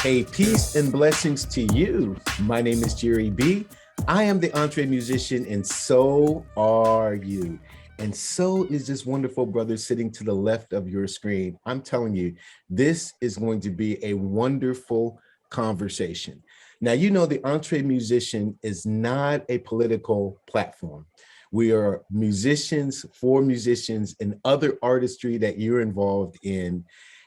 Hey, peace and blessings to you. My name is Jerry B. I am the EntreMusician, and so are you. And so is this wonderful brother sitting to the left of your screen. I'm telling you, this is going to be a wonderful conversation. Now, you know, the EntreMusician is not a political platform. We are musicians for musicians and other artistry that you're involved in.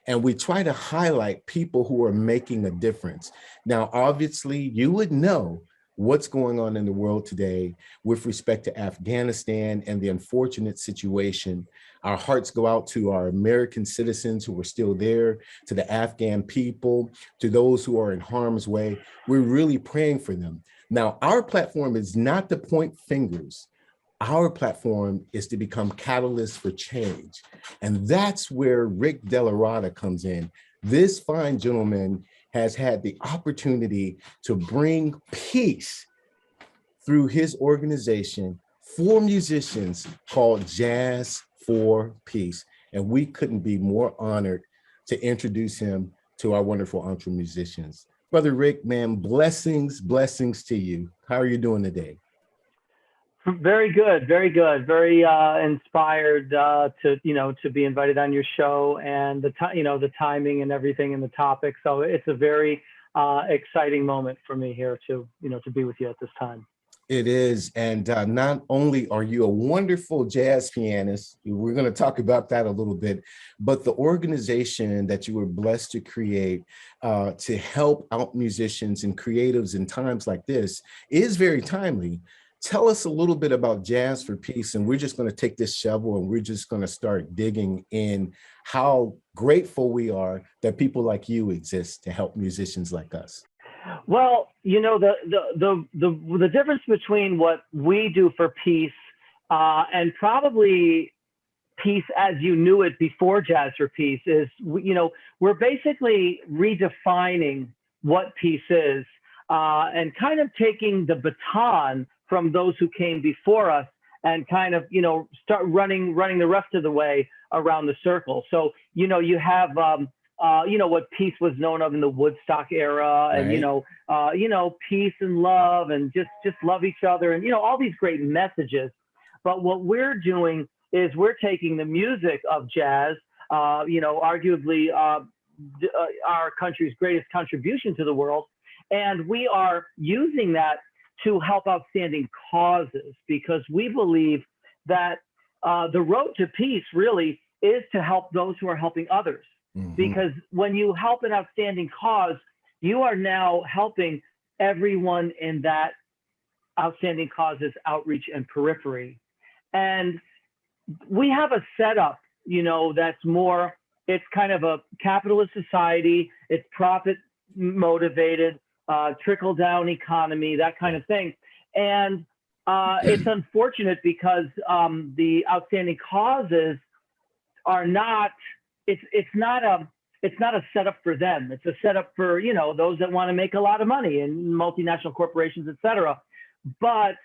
And we try to highlight people who are making a difference. Now, obviously, you would know what's going on in the world today with respect to Afghanistan and the unfortunate situation. Our hearts go out to our American citizens who are still there, to the Afghan people, to those who are in harm's way. We're really praying for them. Now, our platform is not to point fingers. Our platform is to become catalysts for change. And that's where Rick DellaRatta comes in. This fine gentleman has had the opportunity to bring peace through his organization for musicians called Jazz for Peace. And we couldn't be more honored to introduce him to our wonderful EntreMusicians. Brother Rick, man, blessings to you. How are you doing today? Very good, very good, very inspired to be invited on your show, and the timing and everything and the topic. So it's a very exciting moment for me here to be with you at this time. It is, and not only are you a wonderful jazz pianist, we're going to talk about that a little bit, but the organization that you were blessed to create to help out musicians and creatives in times like this is very timely. Tell us a little bit about Jazz for Peace, and we're just going to take this shovel and we're just going to start digging in how grateful we are that people like you exist to help musicians like us. Well, you know, the difference between what we do for peace and probably peace as you knew it before Jazz for Peace is, we're basically redefining what peace is and kind of taking the baton from those who came before us and kind of, start running the rest of the way around the circle. So, you have, what peace was known of in the Woodstock era, and, right. Peace and love and just love each other and, all these great messages. But what we're doing is we're taking the music of jazz, arguably our country's greatest contribution to the world, and we are using that to help outstanding causes, because we believe that the road to peace really is to help those who are helping others. Mm-hmm. Because when you help an outstanding cause, you are now helping everyone in that outstanding cause's outreach and periphery. And we have a setup, that's more, it's kind of a capitalist society, it's profit motivated, trickle down economy, that kind of thing. And it's unfortunate because the outstanding causes are not, it's not a setup for them. It's a setup for, those that want to make a lot of money and multinational corporations, et cetera. But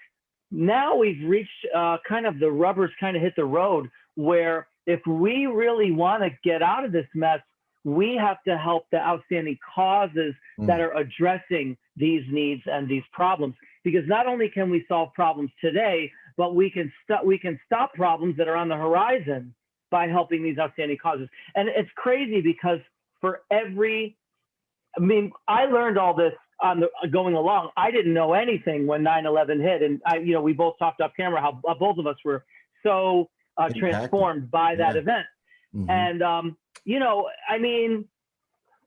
now we've reached kind of the rubber's kind of hit the road, where if we really want to get out of this mess, we have to help the outstanding causes that are addressing these needs and these problems. Because not only can we solve problems today, but we can stop problems that are on the horizon by helping these outstanding causes. And it's crazy because I learned all this on going along. I didn't know anything when 9/11 hit, and we both talked off camera how both of us were so transformed by that event. Mm-hmm. And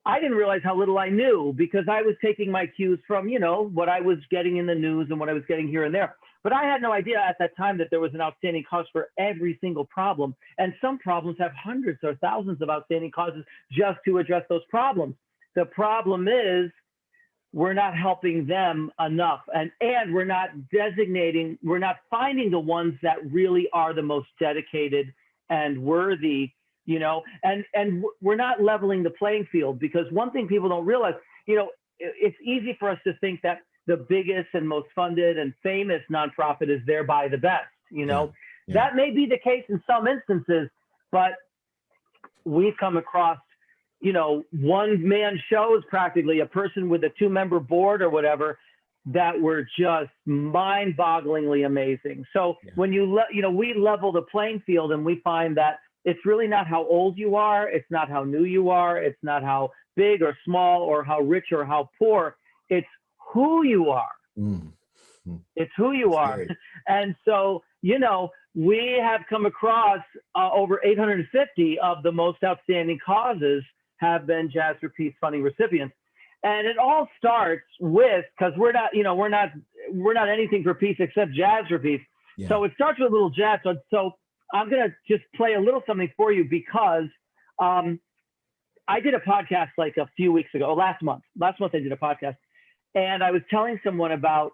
I didn't realize how little I knew, because I was taking my cues from, what I was getting in the news and what I was getting here and there. But I had no idea at that time that there was an outstanding cause for every single problem. And some problems have hundreds or thousands of outstanding causes just to address those problems. The problem is we're not helping them enough. And we're not finding the ones that really are the most dedicated and worthy, and we're not leveling the playing field. Because one thing people don't realize, it's easy for us to think that the biggest and most funded and famous nonprofit is thereby the best, Yeah. That may be the case in some instances, but we've come across, one-man shows, practically a person with a 2-member board or whatever, that were just mind-bogglingly amazing. So when we level the playing field, and we find that it's really not how old you are, it's not how new you are, it's not how big or small or how rich or how poor, it's who you are. It's who you are. And so, we have come across over 850 of the most outstanding causes have been Jazz for Peace funding recipients. And it all starts with, because we're not anything for peace except Jazz for Peace. Yeah. So it starts with a little jazz. So I'm going to just play a little something for you, because I did a podcast like a few weeks ago, last month I did a podcast, and I was telling someone about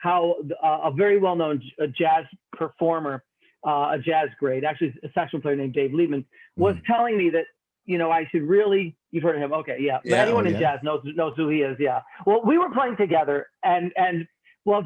how a very well-known jazz performer, a jazz great, actually a saxophone player named Dave Leibman, was telling me that, I should really, you've heard of him. Okay. Yeah. But anyone in jazz knows who he is. Yeah. Well, we were playing together, and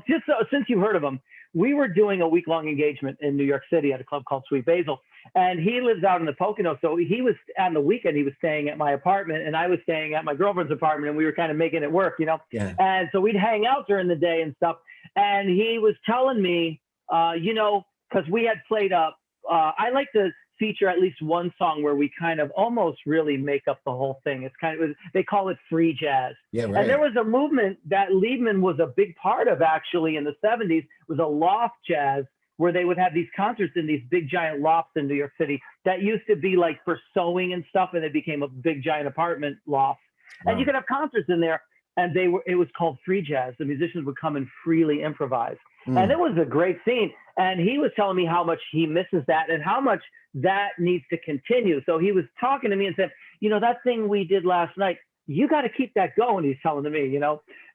just since you've heard of him, we were doing a week-long engagement in New York City at a club called Sweet Basil. And he lives out in the Pocono. So he was, on the weekend, he was staying at my apartment, and I was staying at my girlfriend's apartment, and we were kind of making it work, Yeah. And so we'd hang out during the day and stuff. And he was telling me, because we had played up, I like to feature at least one song where we kind of almost really make up the whole thing. It's kind of, they call it free jazz. Yeah, right. And there was a movement that Leibman was a big part of, actually, in the 70s, was a loft jazz, where they would have these concerts in these big giant lofts in New York City that used to be like for sewing and stuff, and it became a big giant apartment loft. Wow. And you could have concerts in there, and it was called free jazz. The musicians would come and freely improvise. And it was a great scene. And he was telling me how much he misses that and how much that needs to continue. So he was talking to me and said, that thing we did last night, you got to keep that going, he's telling me,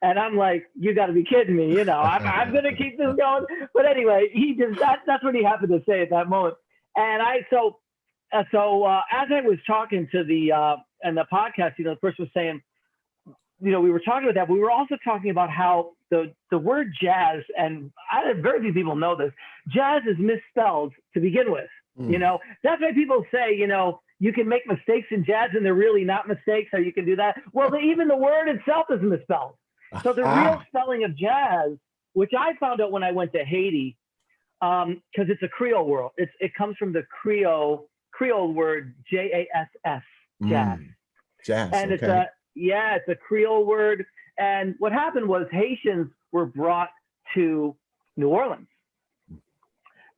and I'm like, you got to be kidding me, I'm going to keep this going. But anyway, that's what he happened to say at that moment. And so as I was talking to and the podcast, the person was saying, we were talking about that. But we were also talking about how the word jazz, and very few people know this, jazz is misspelled to begin with. That's why people say, you can make mistakes in jazz and they're really not mistakes, so you can do that. Well, even the word itself is misspelled. So the real spelling of jazz, which I found out when I went to Haiti, because it's a Creole word. It comes from the Creole word J-A-S-S, jazz. Jazz, and okay. It's a Creole word. And what happened was Haitians were brought to New Orleans.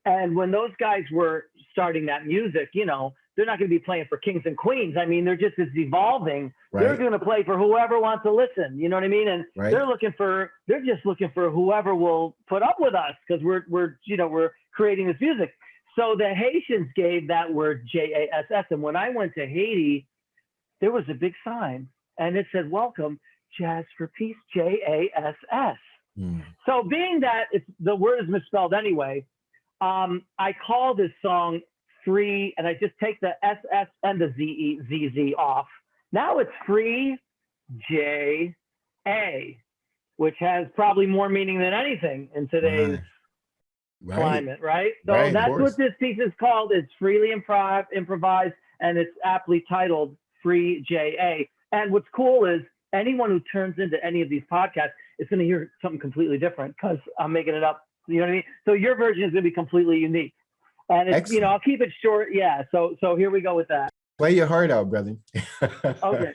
And when those guys were starting that music, they're not going to be playing for kings and queens. I mean, they're just evolving. Right. They're going to play for whoever wants to listen. You know what I mean? And they're just looking for whoever will put up with us, because we're creating this music. So the Haitians gave that word J-A-S-S. And when I went to Haiti, there was a big sign, and it said, "Welcome, Jazz for Peace, J-A-S-S." So being that the word is misspelled anyway, I call this song Free, and I just take the S-S and the Z-Z off. Now it's Free J-A, which has probably more meaning than anything in today's climate, right? So that's what this piece is called. It's freely improvised, and it's aptly titled Free J-A. And what's cool is anyone who turns into any of these podcasts is going to hear something completely different, because I'm making it up. You know what I mean? So your version is going to be completely unique. And it's, I'll keep it short. Yeah. So here we go with that. Play your heart out, brother. Okay.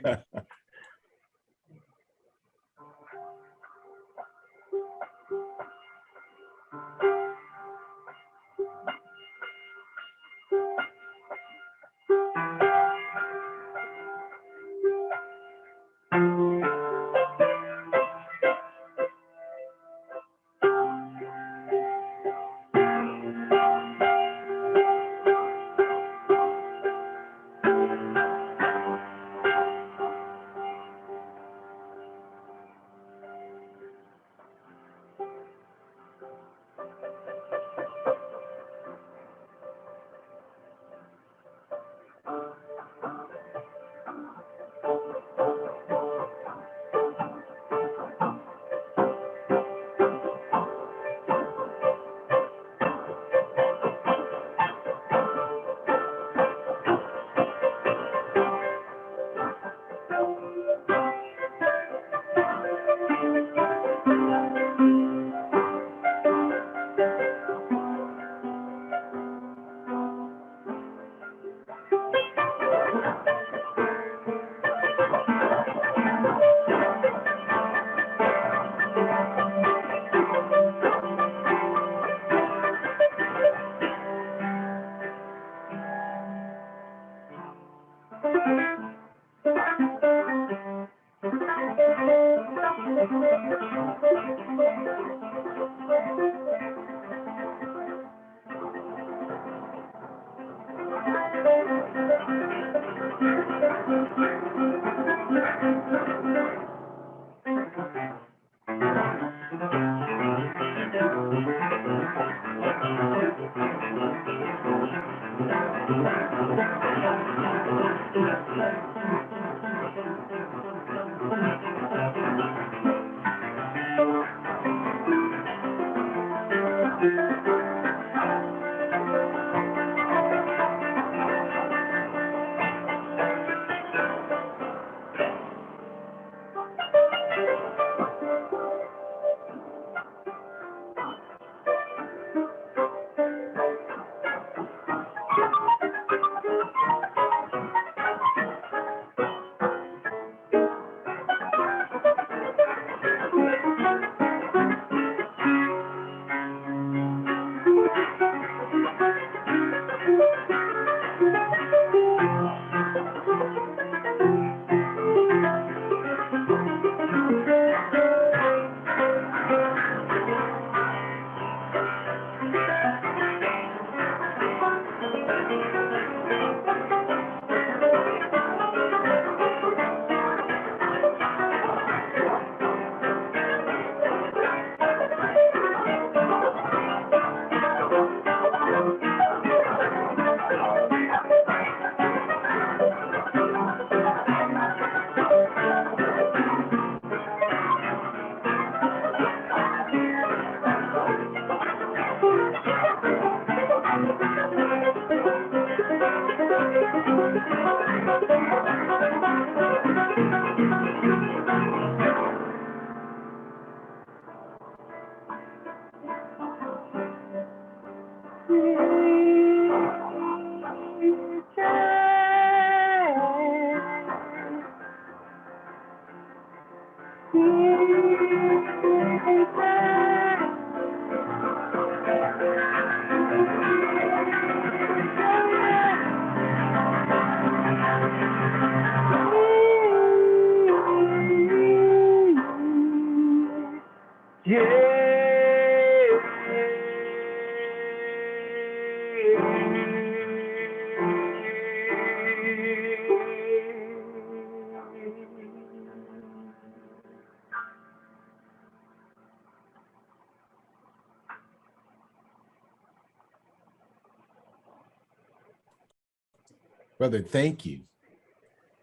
Brother, thank you.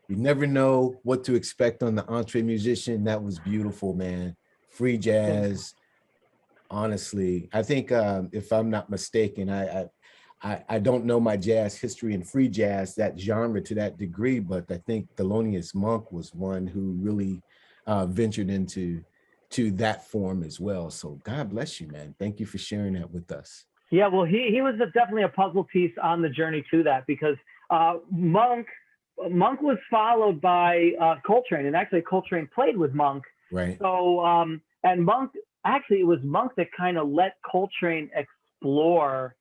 You never know what to expect on the EntreMusician. That was beautiful, man. Free jazz. Honestly, I think if I'm not mistaken, I don't know my jazz history and free jazz, that genre to that degree, but I think Thelonious Monk was one who really ventured into that form as well. So God bless you, man. Thank you for sharing that with us. Yeah, well, he was definitely a puzzle piece on the journey to that, because Monk was followed by Coltrane, and actually Coltrane played with Monk. Right. So and Monk, actually it was Monk that kind of let Coltrane explore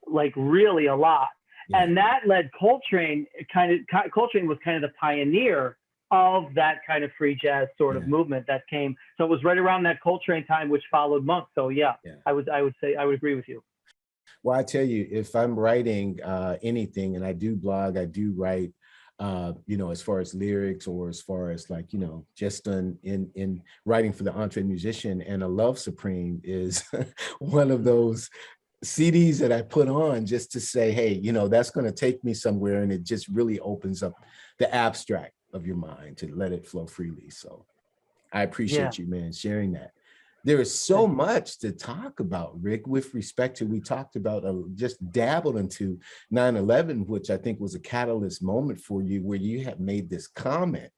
like really a lot. Yeah. And that led Coltrane was kind of the pioneer of that kind of free jazz sort of movement that came. So it was right around that Coltrane time, which followed Monk. So yeah. I would say I would agree with you. Well, I tell you, if I'm writing anything, and I do blog, I do write, you know, as far as lyrics or as far as like, you know, just in writing for the EntreMusician, and A Love Supreme is one of those CDs that I put on just to say, hey, you know, that's going to take me somewhere, and it just really opens up the abstract of your mind to let it flow freely. So I appreciate you, man, sharing that. There is so much to talk about, Rick, with respect to, we talked about, just dabbled into 9/11, which I think was a catalyst moment for you, where you have made this comment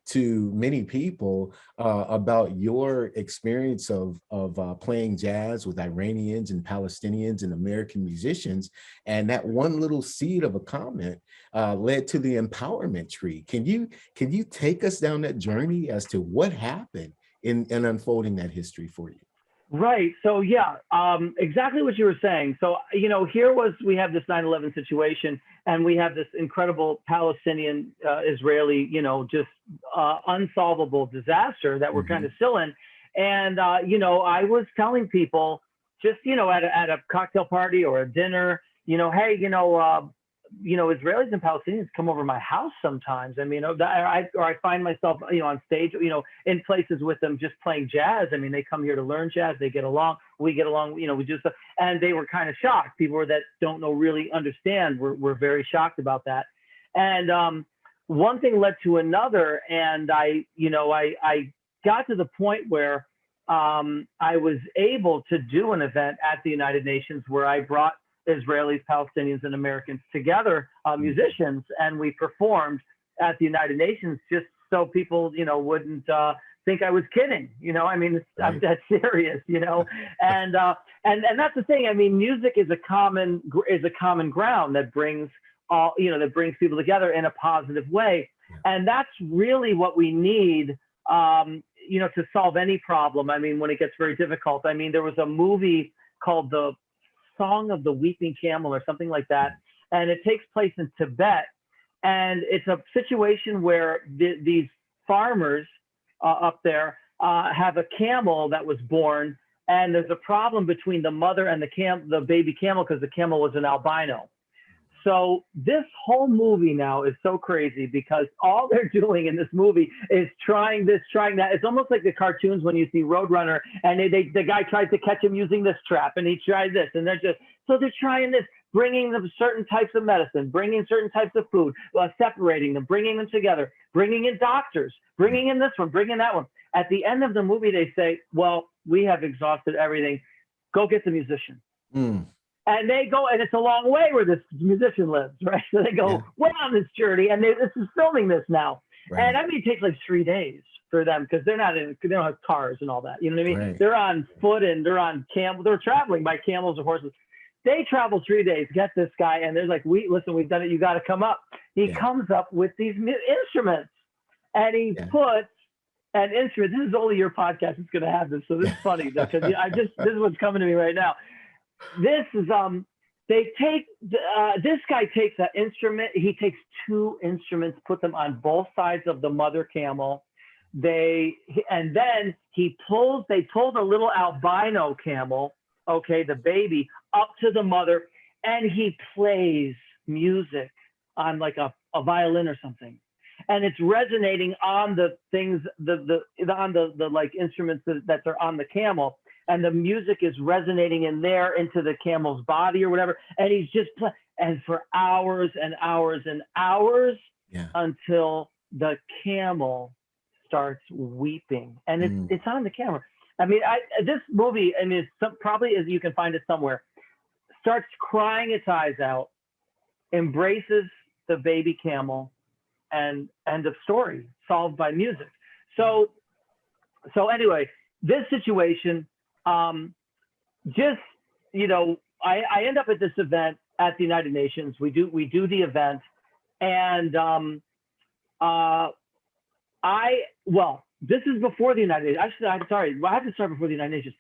to many people about your experience of playing jazz with Iranians and Palestinians and American musicians. And that one little seed of a comment led to the empowerment tree. Can you take us down that journey as to what happened in unfolding that history for you? Right. So yeah, exactly what you were saying. So, you know, we have this 9/11 situation, and we have this incredible Palestinian Israeli, you know, just unsolvable disaster that we're kind of still in. And, you know, I was telling people just, you know, at a cocktail party or a dinner, you know, hey, you know, Israelis and Palestinians come over my house sometimes. I mean, I find myself, on stage, in places with them just playing jazz. I mean, they come here to learn jazz. They get along. We get along. We do stuff. And they were kind of shocked. People that don't really understand were very shocked about that. And one thing led to another, and I got to the point where I was able to do an event at the United Nations where I brought Israelis, Palestinians, and Americans together, musicians, and we performed at the United Nations just so people, wouldn't think I was kidding. I mean, I'm dead serious. And that's the thing. I mean, music is a common ground that brings that brings people together in a positive way, and that's really what we need. To solve any problem. I mean, when it gets very difficult. I mean, there was a movie called The Song of the Weeping Camel or something like that. And it takes place in Tibet. And it's a situation where these farmers up there have a camel that was born. And there's a problem between the mother and the baby camel because the camel was an albino. So this whole movie now is so crazy because all they're doing in this movie is trying this, trying that. It's almost like the cartoons when you see Roadrunner and the guy tries to catch him using this trap and he tried this and they're trying this, bringing them certain types of medicine, bringing certain types of food, separating them, bringing them together, bringing in doctors, bringing in this one, bringing that one. At the end of the movie, they say, well, we have exhausted everything. Go get the musician. And they go, and it's a long way where this musician lives, right? So they go, we're on this journey, and this is filming this now. Right. And I mean, it takes like 3 days for them because they don't have cars and all that. You know what I mean? Right. They're on foot and they're on they're traveling by camels or horses. They travel 3 days, get this guy, and they're like, listen, we've done it. You got to come up. He comes up with these instruments, and he puts an instrument. This is only your podcast that's going to have this, so this is funny because this is what's coming to me right now. This is this guy takes an instrument. He takes 2 instruments, put them on both sides of the mother camel. They pull the little albino camel, the baby, up to the mother, and he plays music on like a violin or something, and it's resonating on the things on the like instruments that are on the camel. And the music is resonating in there into the camel's body or whatever. And he's just playing, and for hours and hours and hours until the camel starts weeping. And it's on the camera. I mean, this movie, I mean, it's probably as you can find it somewhere, starts crying its eyes out, embraces the baby camel, and end of story, solved by music. So anyway, this situation, I end up at this event at the United Nations. We do the event, and this is before the United Nations. Actually, I'm sorry, I have to start before the United Nations.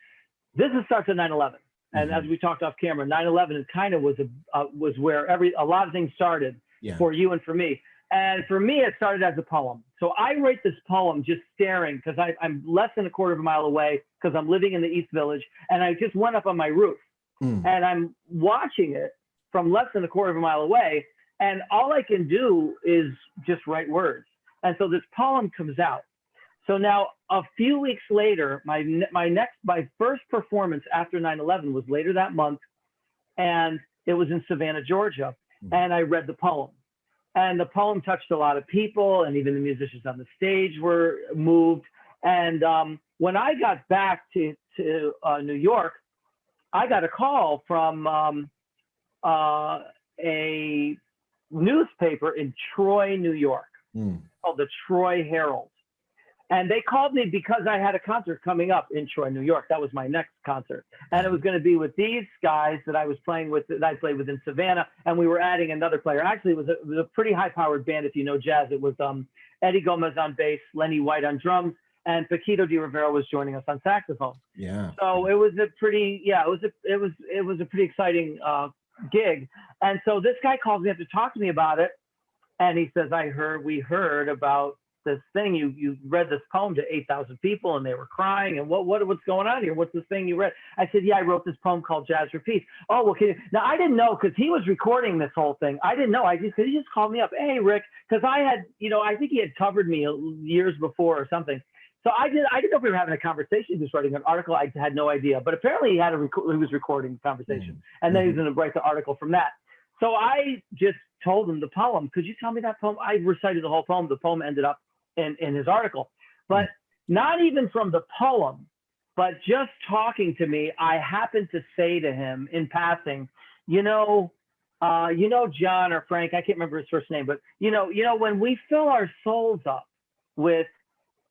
This starts at 9/11, and as we talked off camera, 9/11 kind of was where a lot of things started for you and for me. And for me, it started as a poem. So I write this poem just staring because I'm less than a quarter of a mile away because I'm living in the East Village. And I just went up on my roof and I'm watching it from less than a quarter of a mile away. And all I can do is just write words. And so this poem comes out. So now a few weeks later, my first performance after 9/11 was later that month. And it was in Savannah, Georgia. And I read the poem. And the poem touched a lot of people, and even the musicians on the stage were moved. And when I got back to New York, I got a call from a newspaper in Troy, New York, called the Troy Herald. And they called me because I had a concert coming up in Troy, New York. That was my next concert. And it was going to be with these guys that I was playing with, that I played with in Savannah. And we were adding another player. Actually, it was a pretty high-powered band, if you know jazz. It was Eddie Gomez on bass, Lenny White on drums, and Paquito D'Rivera was joining us on saxophone. Yeah. So it was a pretty, it was a pretty exciting gig. And so this guy calls me up to talk to me about it. And he says, we heard about thing. You read this poem to 8,000 people and they were crying. And what's going on here? What's this thing you read? I said, yeah, I wrote this poem called Jazz for Peace. Oh, well, now I didn't know because he was recording this whole thing. I didn't know. He just called me up. Hey, Rick, because I had, I think he had covered me years before or something. So I didn't know if we were having a conversation. He was writing an article. I had no idea, but apparently he was recording the conversation, and then he was going to write the article from that. So I just told him the poem. Could you tell me that poem? I recited the whole poem. The poem ended up in his article, but not even from the poem, but just talking to me, I happened to say to him in passing, John or Frank, I can't remember his first name, but when we fill our souls up with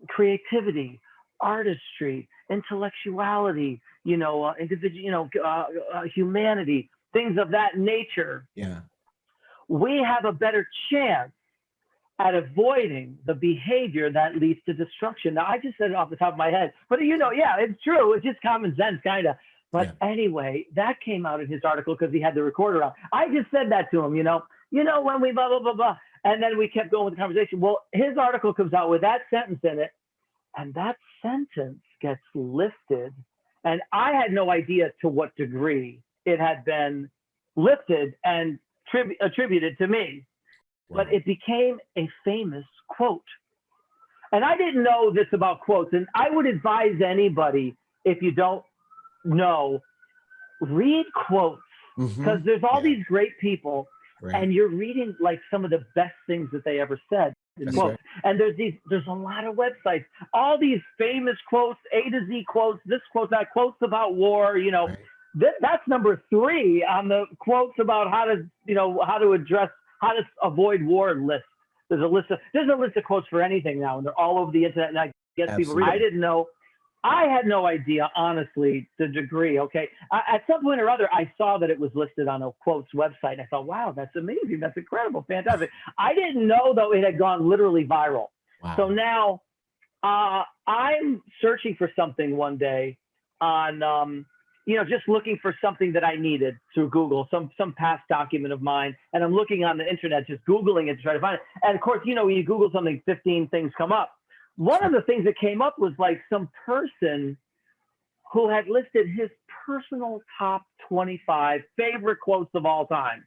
creativity, artistry, intellectuality, humanity, things of that nature, we have a better chance at avoiding the behavior that leads to destruction. Now, I just said it off the top of my head, but it's true. It's just common sense, kind of. But anyway, that came out in his article because he had the recorder out. I just said that to him, when we blah, blah, blah, blah. And then we kept going with the conversation. Well, his article comes out with that sentence in it, and that sentence gets lifted. And I had no idea to what degree it had been lifted and attributed to me. Wow. But it became a famous quote. And I didn't know this about quotes. And I would advise anybody, if you don't know, read quotes, because there's all these great people. Right. And you're reading like some of the best things that they ever said in quotes. Right. And there's a lot of websites, all these famous quotes, A to Z quotes, this quote, that quotes about war, Right. That's number 3 on the quotes about how to avoid war list. There's a list of quotes for anything now, and they're all over the internet. And I guess people read. I didn't know. I had no idea, honestly, the degree. Okay. At some point or other, I saw that it was listed on a quotes website. I thought, wow, that's amazing. That's incredible. Fantastic. I didn't know, though, it had gone literally viral. Wow. So now I'm searching for something one day on, just looking for something that I needed through Google, some past document of mine. And I'm looking on the internet, just Googling it to try to find it. And of course, when you Google something, 15 things come up. One of the things that came up was like some person who had listed his personal top 25 favorite quotes of all time.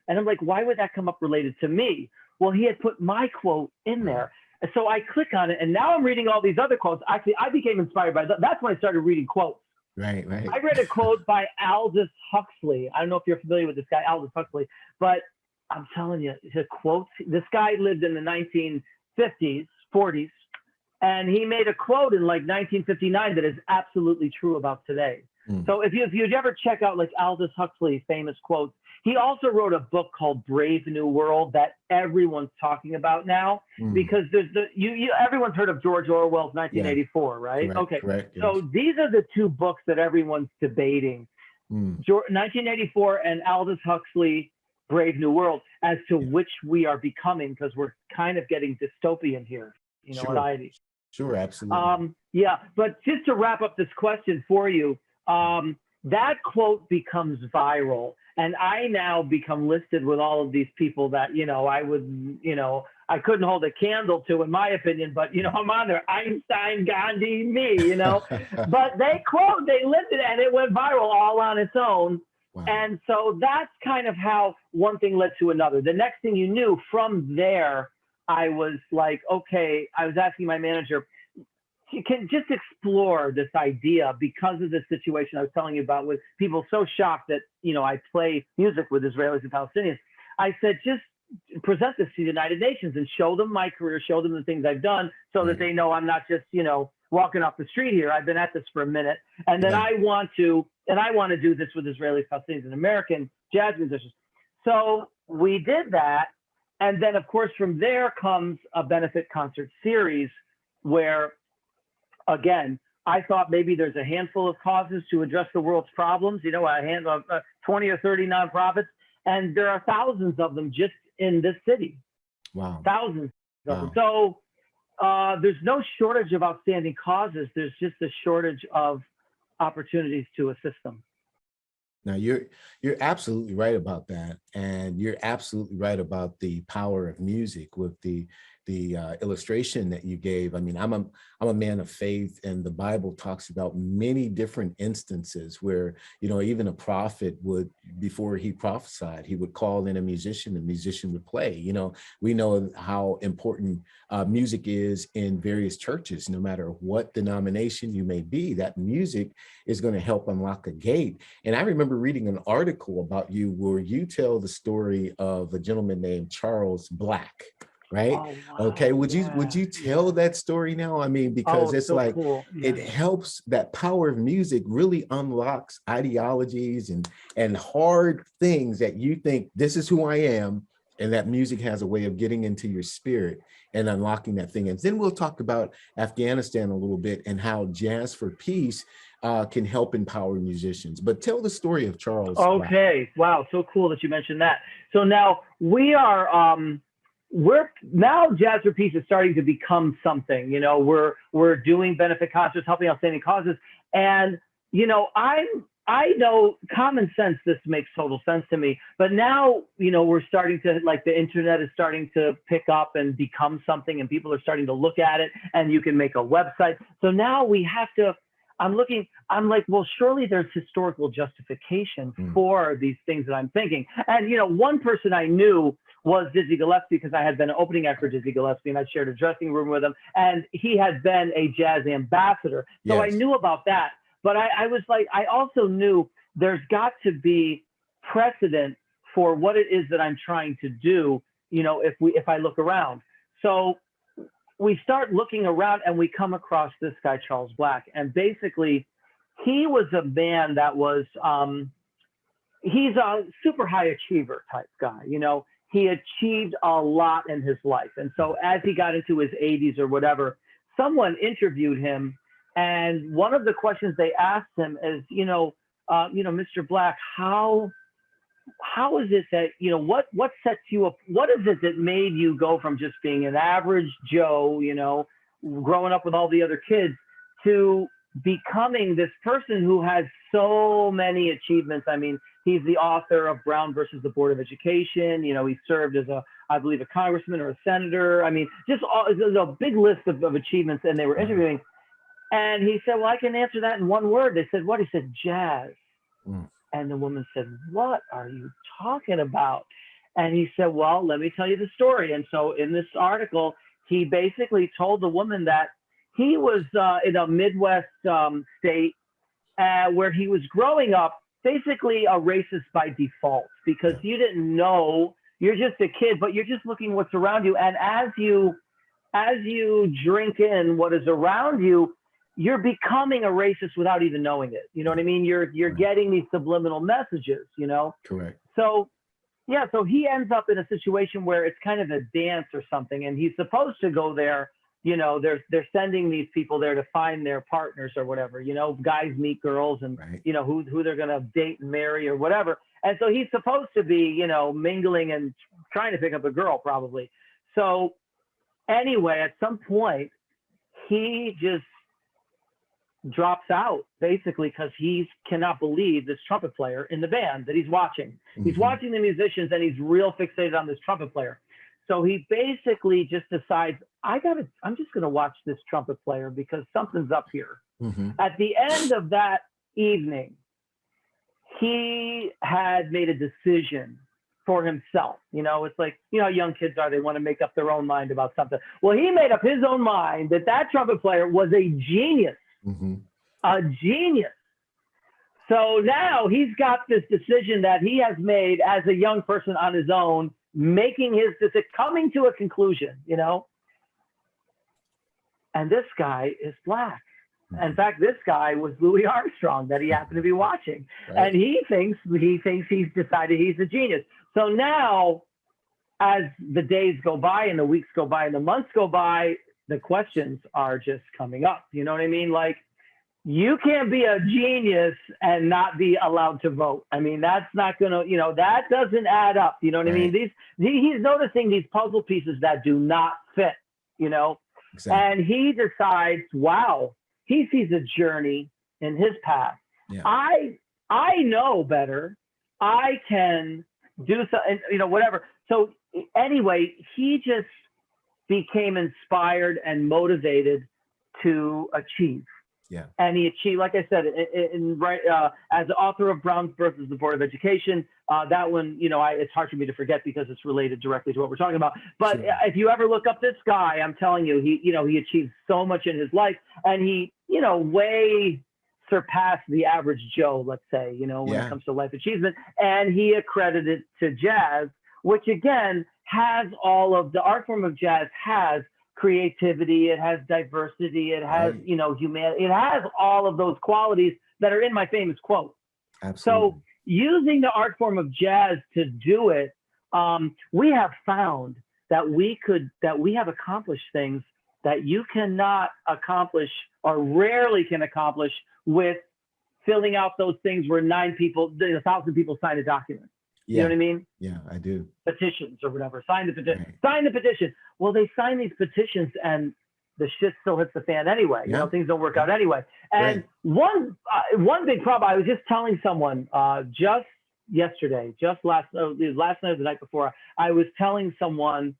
And I'm like, why would that come up related to me? Well, he had put my quote in there. And so I click on it, and now I'm reading all these other quotes. Actually, I became inspired by that. That's when I started reading quotes. Right. I read a quote by Aldous Huxley. I don't know if you're familiar with this guy, Aldous Huxley, but I'm telling you, the quotes, this guy lived in the 1950s, 40s. And he made a quote in like 1959 that is absolutely true about today. So if you'd ever check out like Aldous Huxley's famous quotes, he also wrote a book called Brave New World that everyone's talking about now, because there's everyone's heard of George Orwell's 1984, right? Correct, okay. Correct, yes. So these are the 2 books that everyone's debating. 1984 and Aldous Huxley, Brave New World, as to which we are becoming, because we're kind of getting dystopian here, society. Sure, absolutely. But just to wrap up this question for you, that quote becomes viral, and I now become listed with all of these people that, I couldn't hold a candle to, in my opinion, but, I'm on there, Einstein, Gandhi, me, but they listed it, and it went viral all on its own. Wow. And so that's kind of how one thing led to another. The next thing you knew, from there, I was like, okay, I was asking my manager, you can just explore this idea because of the situation I was telling you about, with people so shocked that, I play music with Israelis and Palestinians. I said, just present this to the United Nations and show them my career, show them the things I've done, so that they know I'm not just, walking off the street here. I've been at this for a minute. And then I want to do this with Israelis, Palestinians, and American jazz musicians. So we did that. And then, of course, from there comes a benefit concert series where, again, I thought maybe there's a handful of causes to address the world's problems, a hand of 20 or 30 nonprofits, and there are thousands of them just in this city. Wow. Thousands of them. So there's no shortage of outstanding causes. There's just a shortage of opportunities to assist them. Now, you're absolutely right about that. And you're absolutely right about the power of music with the illustration that you gave. I mean, I'm a man of faith, and the Bible talks about many different instances where, you know, even a prophet would, before he prophesied, he would call in a musician, and musician would play. You know, we know how important music is in various churches. No matter what denomination you may be, that music is going to help unlock a gate. And I remember reading an article about you where you tell the story of a gentleman named Charles Black, right? Oh, wow. Okay, would you tell that story now? I mean, because it's so like, cool. it helps, that power of music really unlocks ideologies and hard things that you think, this is who I am, and that music has a way of getting into your spirit and unlocking that thing. And then we'll talk about Afghanistan a little bit and how Jazz for Peace can help empower musicians. But tell the story of Charles. Okay, wow, so cool that you mentioned that. So now we are, now Jazz for Peace is starting to become something. You know, we're doing benefit concerts, helping outstanding causes, and you know, I know common sense, this makes total sense to me, but now, you know, we're starting to, like, the internet is starting to pick up and become something, and people are starting to look at it, and you can make a website. So now we have to, I'm like, well, surely there's historical justification for these things that I'm thinking. And, you know, one person I knew was Dizzy Gillespie, because I had been an opening act for Dizzy Gillespie, and I shared a dressing room with him, and he had been a jazz ambassador. So I knew about that. But I was like, I also knew there's got to be precedent for what it is that I'm trying to do, you know, if I look around. So we start looking around, and we come across this guy, Charles Black. And basically, he was a man that was, he's a super high achiever type guy, you know. He achieved a lot in his life. And so as he got into his 80s or whatever, someone interviewed him. And one of the questions they asked him is, Mr. Black, how is it that, you know, what sets you up? What is it that made you go from just being an average Joe, you know, growing up with all the other kids, to becoming this person who has so many achievements? I mean, he's the author of Brown versus the Board of Education. You know, he served as I believe a congressman or a senator. I mean, just a big list of achievements. And they were interviewing. And he said, well, I can answer that in one word. They said, what? He said, jazz. And the woman said, what are you talking about? And he said, well, let me tell you the story. And so in this article, he basically told the woman that he was in a Midwest state where he was growing up, basically a racist by default, because you didn't know, you're just a kid, but you're just looking what's around you. And as you drink in what is around you, you're becoming a racist without even knowing it. You know what I mean? You're getting these subliminal messages, you know? Correct. So, yeah, so he ends up in a situation where it's kind of a dance or something, and he's supposed to go there. You know, they're sending these people there to find their partners or whatever, you know, guys meet girls and, you know, who they're going to date and marry or whatever. And so he's supposed to be, you know, mingling and trying to pick up a girl probably. So anyway, at some point, he just drops out basically because he cannot believe this trumpet player in the band that he's watching. He's watching the musicians, and he's real fixated on this trumpet player. So he basically just decides, I'm just going to watch this trumpet player because something's up here. At the end of that evening, he had made a decision for himself. You know, it's like, you know, young kids are, they want to make up their own mind about something. Well, he made up his own mind that trumpet player was a genius. A genius. So now he's got this decision that he has made as a young person on his own, making his decision, coming to a conclusion, you know. And this guy is Black. In fact, this guy was Louis Armstrong that he happened to be watching. And he thinks he's decided he's a genius. So now, as the days go by and the weeks go by and the months go by, the questions are just coming up. You know what I mean? Like, you can't be a genius and not be allowed to vote. I mean, that's not going to, you know, that doesn't add up. You know what I mean? He's noticing these puzzle pieces that do not fit, you know, and he decides, wow, he sees a journey in his path. I know better. I can do something, you know, whatever. So anyway, he just became inspired and motivated to achieve. Yeah. And he achieved, like I said, as the author of Brown's Birth as the Board of Education. That one, it's hard for me to forget because it's related directly to what we're talking about. But Sure. if you ever look up this guy, I'm telling you, he achieved so much in his life, and he, way surpassed the average Joe, let's say, when it comes to life achievement. And he accredited to jazz, which again has all of the art form of jazz has creativity, it has diversity, it has, humanity, it has all of those qualities that are in my famous quote. Absolutely. So using the art form of jazz to do it, we have found that we have accomplished things that you cannot accomplish or rarely can accomplish with filling out those things where 1,000 people sign a document. You know what I mean? Yeah, I do. Petitions or whatever. Sign the petition. Right. Sign the petition. Well, they sign these petitions and the shit still hits the fan anyway. Yeah. Things don't work out anyway. And one big problem, I was just telling someone just yesterday, last night or the night before, I was telling someone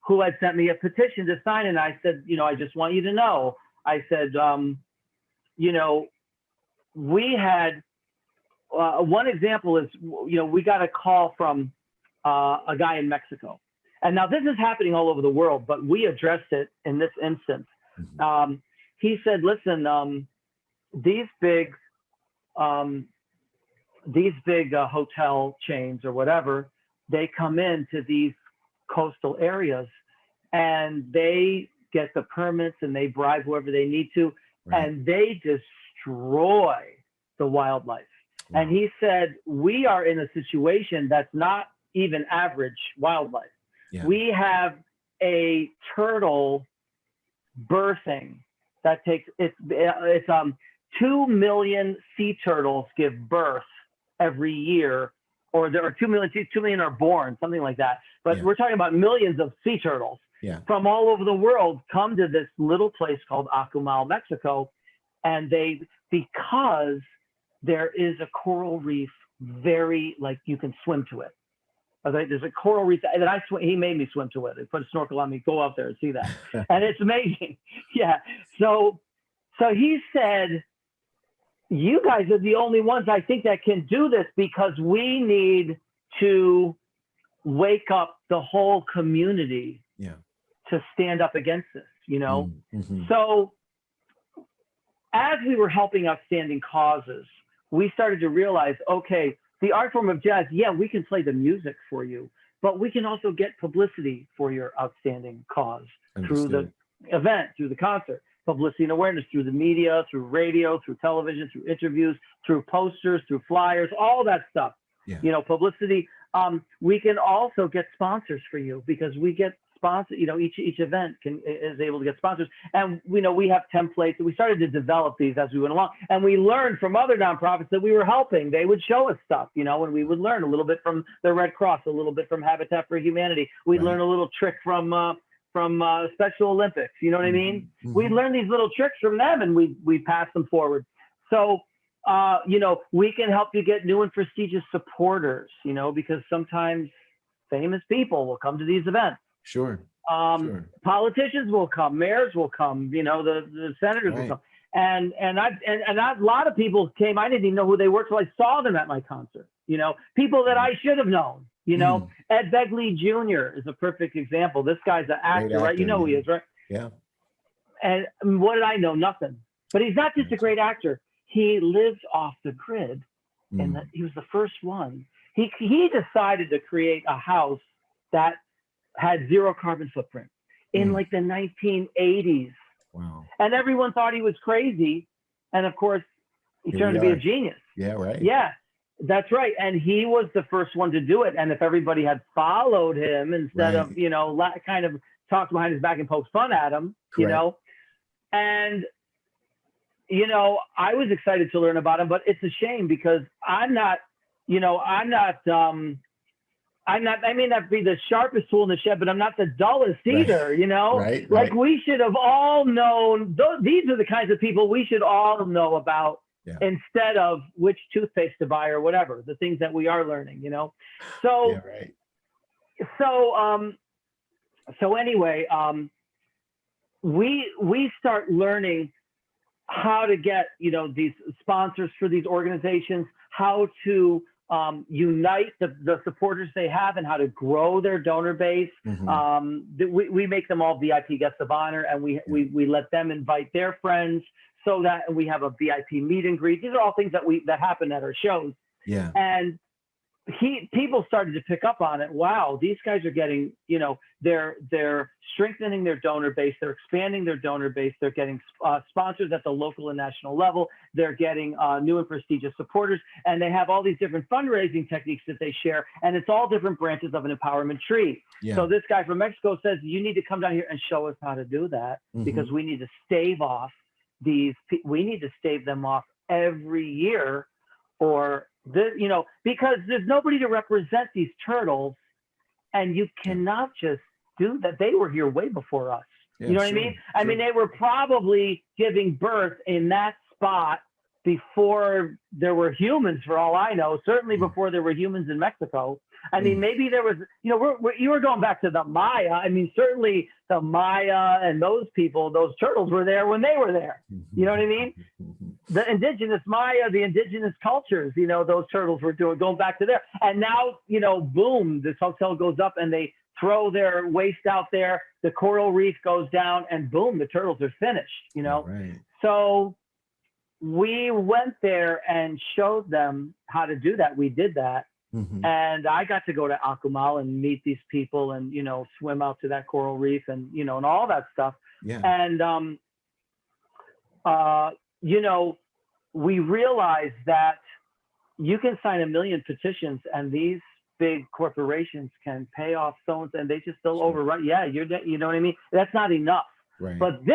who had sent me a petition to sign, and I said, I just want you to know, I said, we had, one example is, we got a call from a guy in Mexico. And now this is happening all over the world, but we addressed it in this instance. Mm-hmm. He said, listen, these big hotel chains or whatever, they come into these coastal areas and they get the permits and they bribe whoever they need to, and they destroy the wildlife. And he said, we are in a situation that's not even average wildlife. Yeah. We have a turtle birthing that takes, it's 2 million sea turtles give birth every year, or there are 2 million are born, something like that. But we're talking about millions of sea turtles from all over the world come to this little place called Akumal, Mexico. And because there is a coral reef, you can swim to it. There's a coral reef that he made me swim to it. He put a snorkel on me, go out there and see that. And it's amazing. Yeah. So he said, you guys are the only ones I think that can do this, because we need to wake up the whole community to stand up against this, Mm-hmm. So as we were helping outstanding causes, we started to realize, okay, the art form of jazz, we can play the music for you, but we can also get publicity for your outstanding cause through the event, through the concert, publicity and awareness through the media, through radio, through television, through interviews, through posters, through flyers, all that stuff, publicity. We can also get sponsors for you, because we get sponsors, each event is able to get sponsors. And we have templates, and we started to develop these as we went along. And we learned from other nonprofits that we were helping. They would show us stuff, and we would learn a little bit from the Red Cross, a little bit from Habitat for Humanity. We'd learn a little trick from Special Olympics. You know what I mean? Mm-hmm. We learned these little tricks from them, and we pass them forward. So, we can help you get new and prestigious supporters, because sometimes famous people will come to these events. Sure. Politicians will come, mayors will come, the senators will come. And a lot of people came, I didn't even know who they were till I saw them at my concert, people that I should have known, Ed Begley Jr. is a perfect example. This guy's an actor, right? You know who he is, right? Yeah. And what did I know? Nothing. But he's not just a great actor. He lived off the grid, and he was the first one. He decided to create a house that had zero carbon footprint in like the 1980s. Wow. And everyone thought he was crazy. And of course, he turned to be a genius. Yeah, right. Yeah, that's right. And he was the first one to do it. And if everybody had followed him instead of, kind of talked behind his back and poked fun at him, and, I was excited to learn about him, but it's a shame because I may not be the sharpest tool in the shed, but I'm not the dullest either, Like we should have all known, these are the kinds of people we should all know about instead of which toothpaste to buy or whatever, the things that we are learning, So, so anyway, we start learning how to get, these sponsors for these organizations, how to unite the supporters they have, and how to grow their donor base. We make them all VIP guests of honor, and we let them invite their friends, so that we have a VIP meet and greet. These are all things that happen at our shows. Yeah. And people started to pick up on it. Wow, these guys are getting, they're strengthening their donor base. They're expanding their donor base. They're getting sponsors at the local and national level. They're getting new and prestigious supporters. And they have all these different fundraising techniques that they share. And it's all different branches of an empowerment tree. Yeah. So this guy from Mexico says, you need to come down here and show us how to do that, because we need to stave off we need to stave them off every year, or because there's nobody to represent these turtles, and you cannot just do that. They were here way before us. Yeah, you know what I mean? I mean, they were probably giving birth in that spot before there were humans, for all I know, certainly before there were humans in Mexico. I mean, maybe there was, you were going back to the Maya. I mean, certainly the Maya and those people, those turtles were there when they were there. You know what I mean? The indigenous Maya, the indigenous cultures, those turtles were going back to there. And now, boom, this hotel goes up and they throw their waste out there. The coral reef goes down, and boom, the turtles are finished, Right. So we went there and showed them how to do that. We did that. And I got to go to Akumal and meet these people and, swim out to that coral reef and, and all that stuff. Yeah. And, we realized that you can sign 1 million petitions, and these big corporations can pay off stones, and they just still overrun. Yeah, you know what I mean? That's not enough. Right. But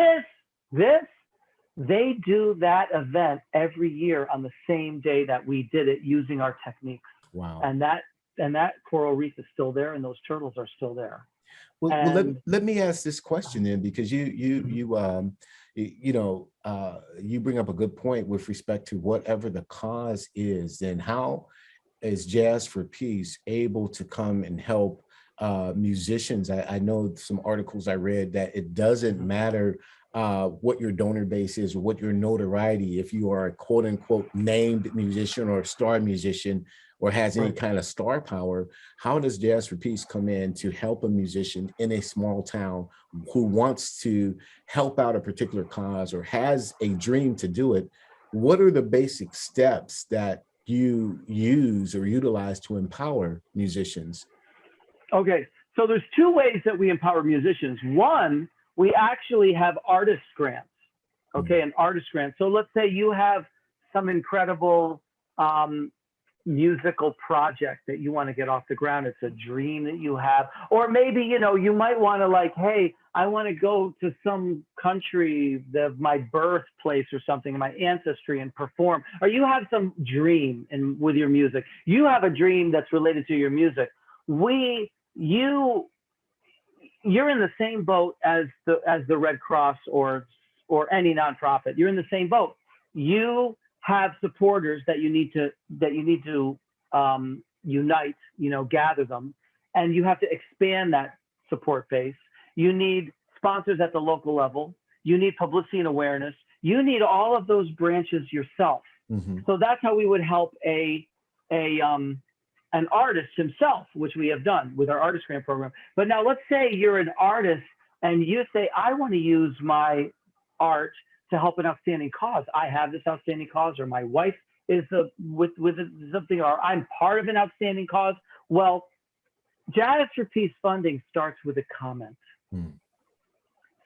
they do that event every year on the same day that we did it, using our techniques. Wow. And that coral reef is still there, and those turtles are still there. Well, let me ask this question then, because you bring up a good point with respect to whatever the cause is. Then how is Jazz for Peace able to come and help musicians? I know some articles I read that it doesn't matter what your donor base is or what your notoriety, if you are a quote unquote named musician or star musician, or has any kind of star power. How does Jazz for Peace come in to help a musician in a small town who wants to help out a particular cause or has a dream to do it? What are the basic steps that you use or utilize to empower musicians? Okay, so there's 2 ways that we empower musicians. One, we actually have artist grants, an artist grant. So let's say you have some incredible musical project that you want to get off the ground. It's a dream that you have, or maybe you might want to hey, I want to go to some country, my birthplace or something, my ancestry, and perform. Or you have some dream with your music. You have a dream that's related to your music. You're in the same boat as the Red Cross or any nonprofit. You're in the same boat. You have supporters that you need to unite, gather them, and you have to expand that support base. You need sponsors at the local level. You need publicity and awareness. You need all of those branches yourself. So that's how we would help an artist himself, which we have done with our artist grant program. But now let's say you're an artist and you say, I want to use my art to help an outstanding cause. I have this outstanding cause, or my wife is with something, or I'm part of an outstanding cause. Well, Jazz for Peace funding starts with a comment.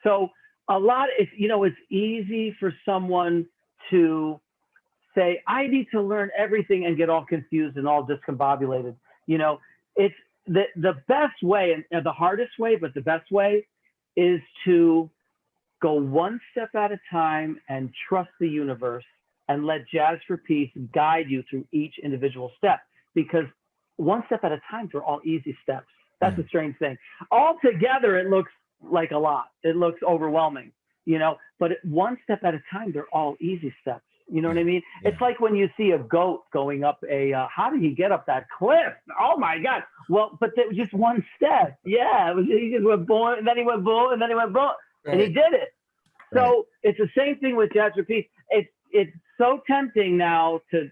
So it's easy for someone to say, I need to learn everything and get all confused and all discombobulated. It's the best way, and the hardest way, but the best way is to go one step at a time and trust the universe and let Jazz for Peace guide you through each individual step, because one step at a time, they're all easy steps. That's a strange thing. All together, it looks like a lot. It looks overwhelming, but one step at a time, they're all easy steps. You know what I mean? Yeah. It's like when you see a goat going up how did he get up that cliff? Oh my God. Well, but that was just one step. Yeah. He just went boom, and then he went boom, and then he went boom. and he did it. So it's the same thing with Jazz for Peace. It's so tempting now to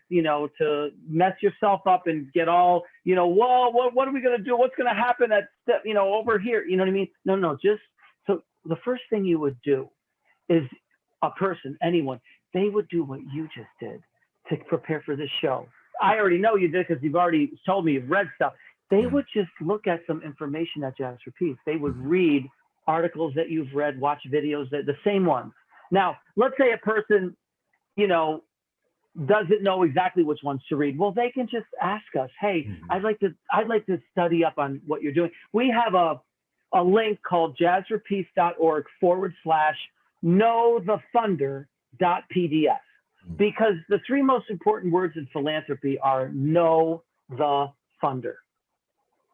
mess yourself up and get all whoa, what are we gonna do? What's gonna happen at step over here? You know what I mean? No, just so the first thing you would do is a person, anyone, they would do what you just did to prepare for this show. I already know you did because you've already told me you've read stuff. They would just look at some information at Jazz for Peace. They would read articles that you've read, watch videos, the same ones. Now, let's say a person, doesn't know exactly which ones to read. Well, they can just ask us, hey, I'd like to study up on what you're doing. We have a link called jazzforpeace.org/knowthefunder.pdf, because the three most important words in philanthropy are know the funder.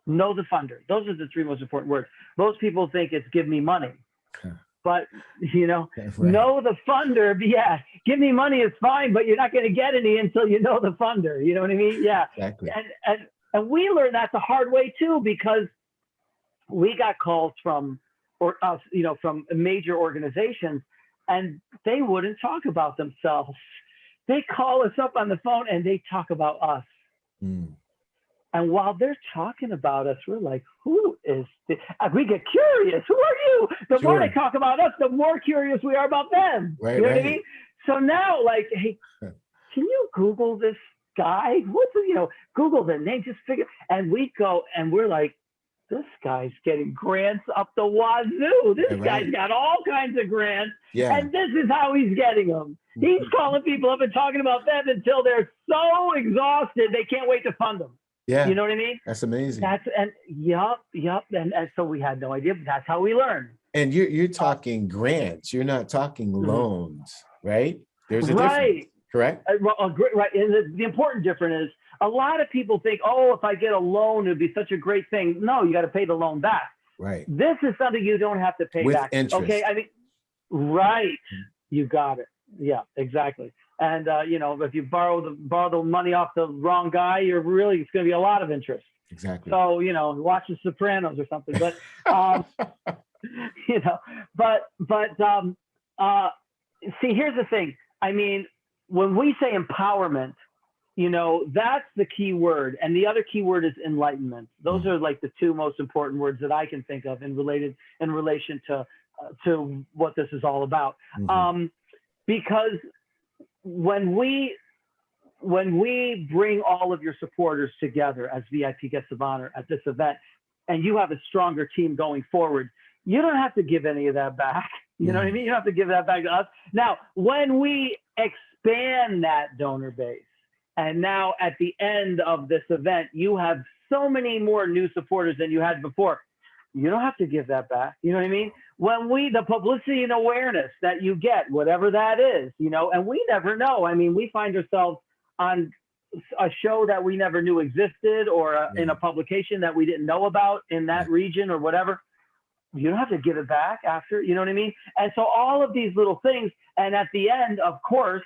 Know the funder. Those are the three most important words. Most people think it's give me money. But, know the funder. Yeah, give me money is fine, but you're not going to get any until you know the funder. You know what I mean? Yeah. Exactly. And we learned that the hard way, too, because we got calls from major organizations, and they wouldn't talk about themselves. They call us up on the phone and they talk about us. And while they're talking about us, we're like, who is this? We get curious. Who are you? The more they talk about us, the more curious we are about them. Right, you know what I mean? So now, like, hey, can you Google this guy? Google the name, just figure. And we go and we're like, this guy's getting grants up the wazoo. This guy's got all kinds of grants. Yeah. And this is how he's getting them. He's calling people up and talking about them until they're so exhausted, they can't wait to fund them. Yeah. You know what I mean? That's amazing. Yup. And so we had no idea, but that's how we learn. And you're talking grants. You're not talking loans, right? There's a difference, correct? Right. And the important difference is a lot of people think, oh, if I get a loan, it'd be such a great thing. No, you got to pay the loan back. Right. This is something you don't have to pay with back. Interest. Okay. I mean, right. You got it. Yeah, exactly. And if you borrow the money off the wrong guy, it's going to be a lot of interest. Exactly. So watch The Sopranos or something. But see, here's the thing. I mean, when we say empowerment, that's the key word, and the other key word is enlightenment. Those are like the two most important words that I can think of in relation to what this is all about. Because when we bring all of your supporters together as VIP guests of honor at this event, and you have a stronger team going forward, you don't have to give any of that back. You know what I mean? You don't have to give that back to us. Now, when we expand that donor base, and now at the end of this event, you have so many more new supporters than you had before, you don't have to give that back. You know what I mean? When the publicity and awareness that you get, whatever that is, and we never know. I mean, we find ourselves on a show that we never knew existed, or in a publication that we didn't know about in that region or whatever. You don't have to give it back after, you know what I mean? And so all of these little things, and at the end, of course,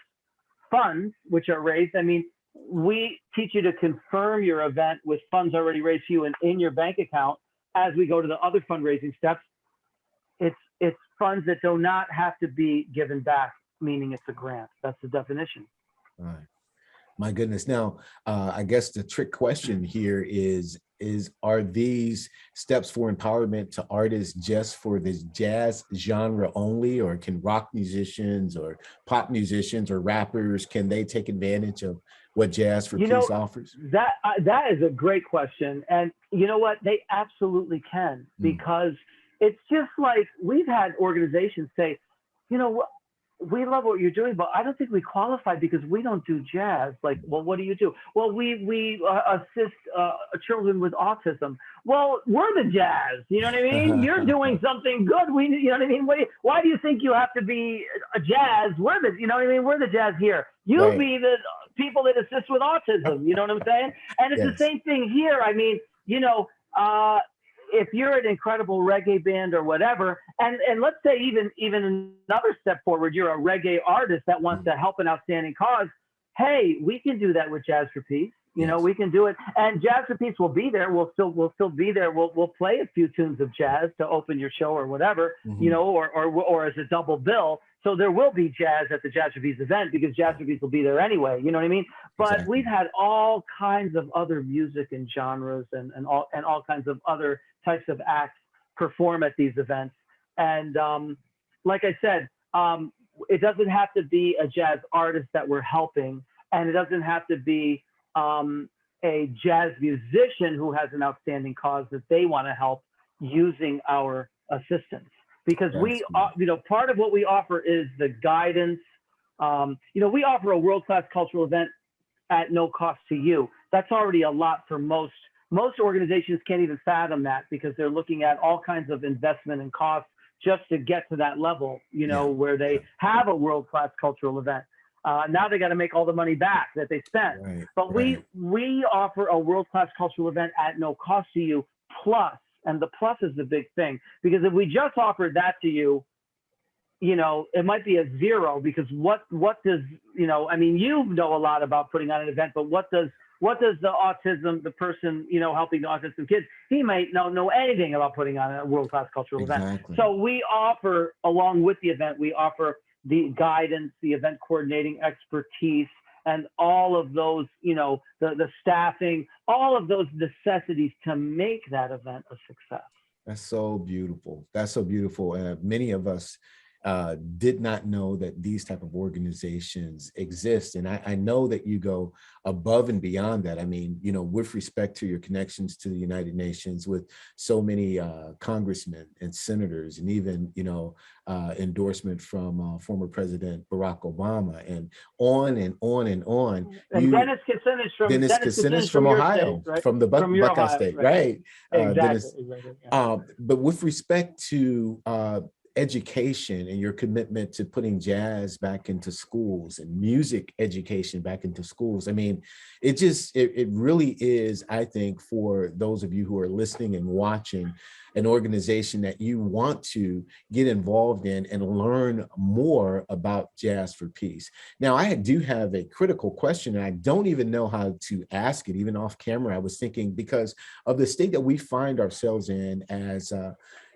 funds, which are raised. I mean, we teach you to confirm your event with funds already raised for you and in your bank account. As we go to the other fundraising steps, it's funds that do not have to be given back, meaning it's a grant. That's the definition. All right. My goodness. Now, I guess the trick question here is are these steps for empowerment to artists just for this jazz genre only, or can rock musicians or pop musicians or rappers, can they take advantage of what Jazz for Peace offers? That is a great question. And you know what? They absolutely can, because it's just like we've had organizations say, we love what you're doing, but I don't think we qualify because we don't do jazz. Like, well, what do you do? Well, we assist children with autism. Well, we're the jazz. You know what I mean? You're doing something good. You know what I mean? Why do you think you have to be a jazz? We're the, you know what I mean? We're the jazz here. You be the people that assist with autism. You know what I'm saying? And it's the same thing here. I mean, if you're an incredible reggae band or whatever, and let's say even another step forward, you're a reggae artist that wants to help an outstanding cause. Hey, we can do that with Jazz for Peace. You know, we can do it. And Jazz for Peace will be there. We'll still be there. We'll play a few tunes of jazz to open your show or whatever, you know, or as a double bill. So there will be jazz at the Jazz for Peace event because Jazz for Peace will be there anyway. You know what I mean? But we've had all kinds of other music and genres and all kinds of other types of acts perform at these events. And like I said, it doesn't have to be a jazz artist that we're helping, and it doesn't have to be a jazz musician who has an outstanding cause that they want to help using our assistance. Because you know, part of what we offer is the guidance. You know, we offer a world-class cultural event at no cost to you. That's already a lot for most. Most organizations can't even fathom that because they're looking at all kinds of investment and costs just to get to that level, you know, where they have a world-class cultural event. Now they got to make all the money back that they spent. But we offer a world-class cultural event at no cost to you, plus, and the plus is the big thing, because if we just offered that to you, you know, it might be a zero, because what does, you know, I mean, you know a lot about putting on an event, but what does the person, you know, helping the autistic kids, he might not know anything about putting on a world-class cultural event. So we offer, along with the event, we offer the guidance, the event coordinating expertise, and all of those, you know, the staffing, all of those necessities to make that event a success. That's so beautiful. That's so beautiful. Many of us did not know that these type of organizations exist. And I know that you go above and beyond that. I mean, you know, with respect to your connections to the United Nations with so many congressmen and senators, and even, you know, endorsement from former President Barack Obama, and on and on and on. And Dennis Kucinich from Ohio, state, right? from the Buckeye State, right? Exactly. But with respect to education and your commitment to putting jazz back into schools and music education back into schools, I mean, it really is, I think, for those of you who are listening and watching, an organization that you want to get involved in and learn more about Jazz for Peace. Now, I do have a critical question, and I don't even know how to ask it, even off camera. I was thinking, because of the state that we find ourselves in as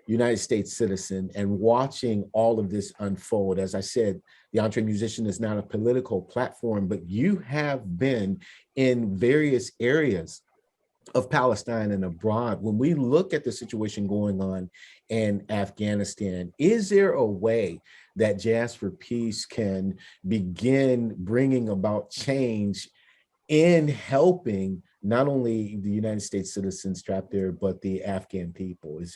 United States citizen, and watching all of this unfold. As I said, the EntreMusician is not a political platform, but you have been in various areas of Palestine and abroad. When we look at the situation going on in Afghanistan, is there a way that Jazz for Peace can begin bringing about change in helping not only the United States citizens trapped there, but the Afghan people? Is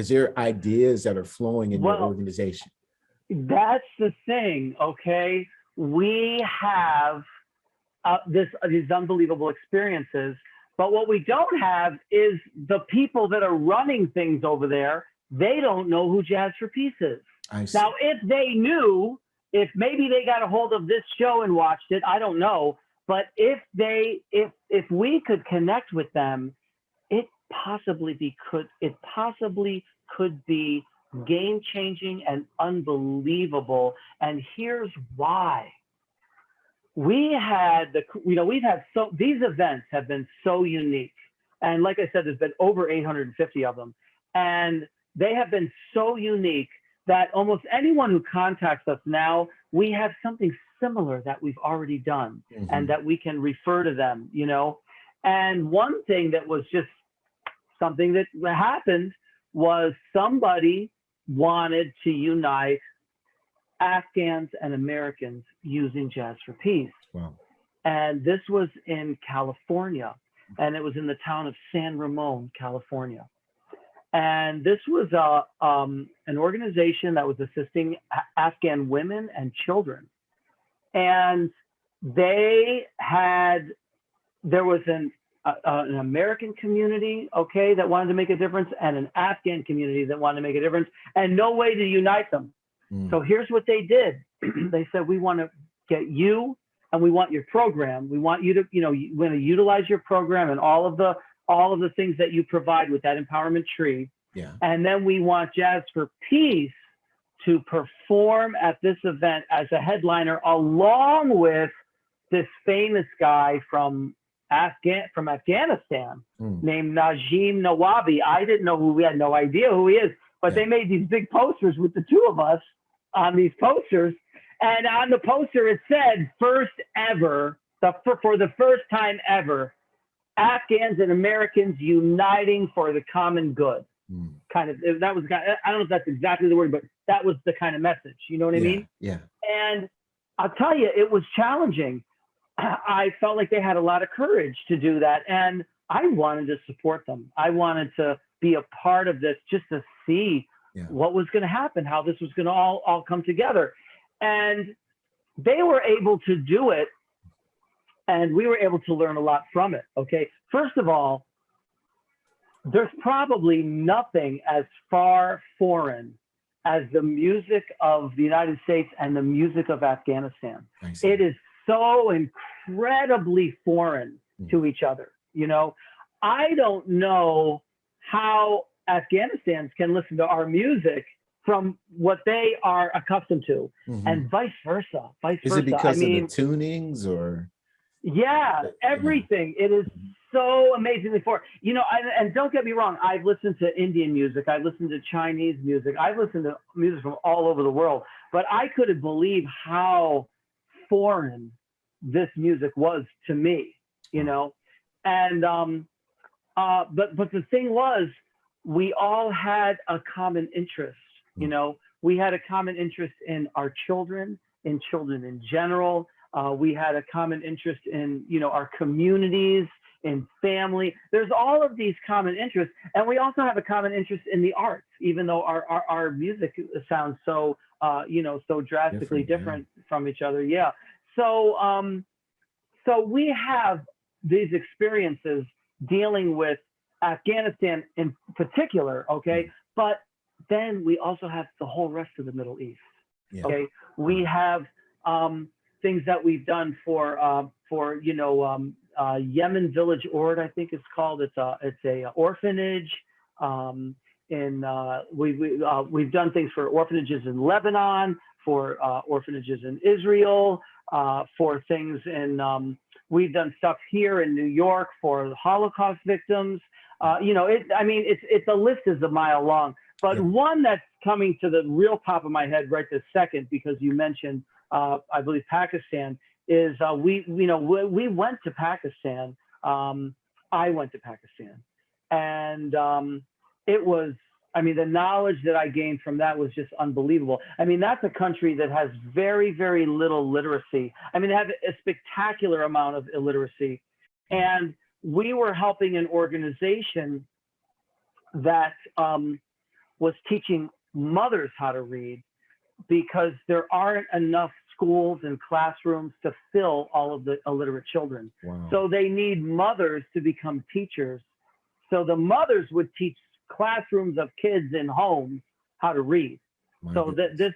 there ideas that are flowing in your organization? That's the thing, okay? We have these unbelievable experiences, but what we don't have is the people that are running things over there. They don't know who Jazz for Peace is. Now, if they knew, if maybe they got a hold of this show and watched it, I don't know. But if we could connect with them, it possibly could be game-changing and unbelievable. And here's why. These events have been so unique. And like I said, there's been over 850 of them. And they have been so unique that almost anyone who contacts us now, we have something similar that we've already done, and that we can refer to them, you know. And one thing that was just something that happened was somebody wanted to unite Afghans and Americans using Jazz for Peace. Wow. And this was in California, and it was in the town of San Ramon, California. And this was an organization that was assisting Afghan women and children. And there was an American community, okay, that wanted to make a difference, and an Afghan community that wanted to make a difference, and no way to unite them. So here's what they did. They said, we want to get you, and we want your program. We want you to, you know, we want to utilize your program and all of the things that you provide with that empowerment tree. Yeah. And then we want Jazz for Peace to perform at this event as a headliner, along with this famous guy from from Afghanistan named Najim Nawabi. I didn't know who, we had no idea who he is, but they made these big posters with the two of us on these posters. And on the poster, it said, first ever, for the first time ever, Afghans and Americans uniting for the common good. Kind of, that was, I don't know if that's exactly the word, but that was the kind of message. You know what I mean? Yeah. And I'll tell you, it was challenging. I felt like they had a lot of courage to do that. And I wanted to support them. I wanted to be a part of this just to see what was going to happen, how this was going to all come together. And they were able to do it. And we were able to learn a lot from it. Okay. First of all, there's probably nothing as far foreign as the music of the United States and the music of Afghanistan. It is so incredibly foreign to each other. You know, I don't know how Afghanistans can listen to our music from what they are accustomed to, and vice versa. Is it because of the tunings or? Yeah, everything. It is so amazingly foreign. You know, and don't get me wrong, I've listened to Indian music, I've listened to Chinese music, I've listened to music from all over the world, but I couldn't believe how foreign this music was to me, you know. And but the thing was, we all had a common interest, you know. We had a common interest in our children, in general. We had a common interest in, you know, our communities, in family. There's all of these common interests. And we also have a common interest in the arts, even though our music sounds so, you know, so drastically different from each other. Yeah. So, so we have these experiences dealing with Afghanistan in particular, okay? But then we also have the whole rest of the Middle East, okay? We have things that we've done for you know, Yemen Village Ord, I think it's called. It's a orphanage. We've done things for orphanages in Lebanon, for orphanages in Israel, for things in, we've done stuff here in New York for the Holocaust victims. You know, I mean, the list is a mile long, but one that's coming to the real top of my head right this second, because you mentioned, I believe, Pakistan, is we went to Pakistan. I went to Pakistan, and it was, I mean, the knowledge that I gained from that was just unbelievable. I mean, that's a country that has very, very little literacy. I mean, they have a spectacular amount of illiteracy. And we were helping an organization that was teaching mothers how to read, because there aren't enough schools and classrooms to fill all of the illiterate children. Wow. So they need mothers to become teachers. So the mothers would teach classrooms of kids in homes how to read. So this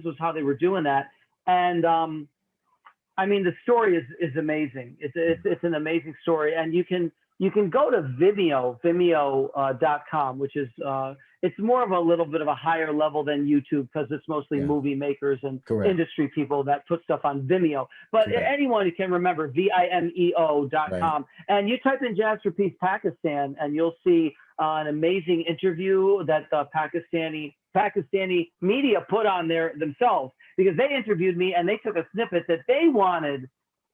was how they were doing that. And I mean, the story is amazing. It's an amazing story, and you can go to Vimeo.com, which is it's more of a little bit of a higher level than YouTube, because it's mostly movie makers and industry people that put stuff on Vimeo. But anyone you can remember, Vimeo.com, and you type in Jazz for Peace Pakistan, and you'll see an amazing interview that the Pakistani media put on there themselves, because they interviewed me and they took a snippet that they wanted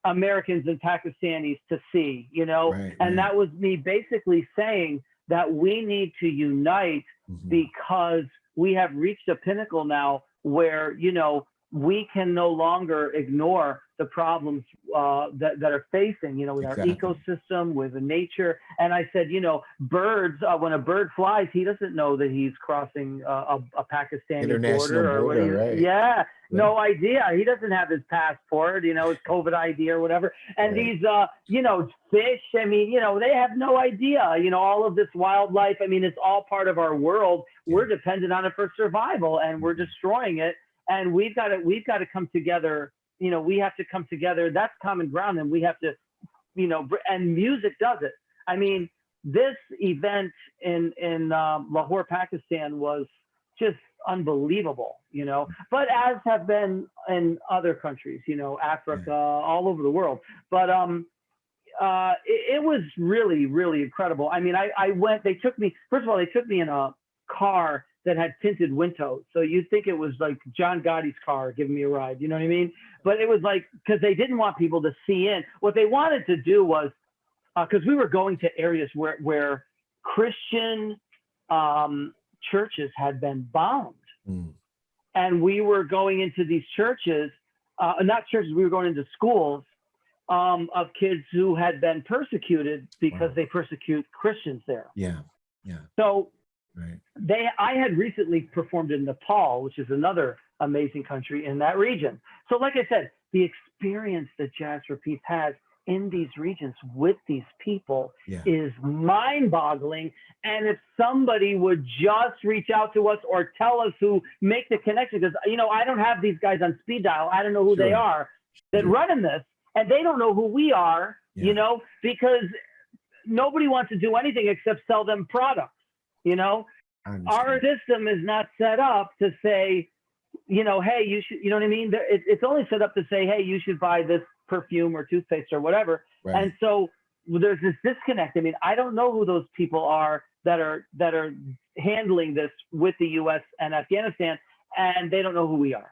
Americans and Pakistanis to see, you know, that was me basically saying that we need to unite, because we have reached a pinnacle now where, you know, we can no longer ignore the problems that are facing, you know, with our ecosystem, with nature. And I said, you know, birds, when a bird flies, he doesn't know that he's crossing a Pakistani border. No idea. He doesn't have his passport, you know, his COVID ID or whatever. And these, you know, fish, I mean, you know, they have no idea, you know, all of this wildlife. I mean, it's all part of our world. We're dependent on it for survival, and we're destroying it. And we've got to come together. You know, we have to come together. That's common ground, and we have to, you know, and music does it. I mean, this event in Lahore, Pakistan was just unbelievable, you know, but as have been in other countries, you know, Africa, all over the world. But it was really, really incredible. I mean, I went, they took me, first of all, they took me in a car that had tinted windows. So you'd think it was like John Gotti's car giving me a ride, you know what I mean? But it was like, because they didn't want people to see in. What they wanted to do was, because we were going to areas where Christian churches had been bombed. And we were going into these churches, not churches, we were going into schools of kids who had been persecuted because they persecute Christians there. Yeah. So right. I had recently performed in Nepal, which is another amazing country in that region. So like I said, the experience that Jazz for Peace has in these regions with these people is mind-boggling. And if somebody would just reach out to us or tell us who, make the connection, because, you know, I don't have these guys on speed dial. I don't know who they are that running this, and they don't know who we are, you know, because nobody wants to do anything except sell them products, you know. Our system is not set up to say, you know, hey, you should, you know what I mean? It's only set up to say, hey, you should buy this perfume or toothpaste or whatever. Right. And so there's this disconnect. I mean, I don't know who those people are that are handling this with the U.S. and Afghanistan, and they don't know who we are.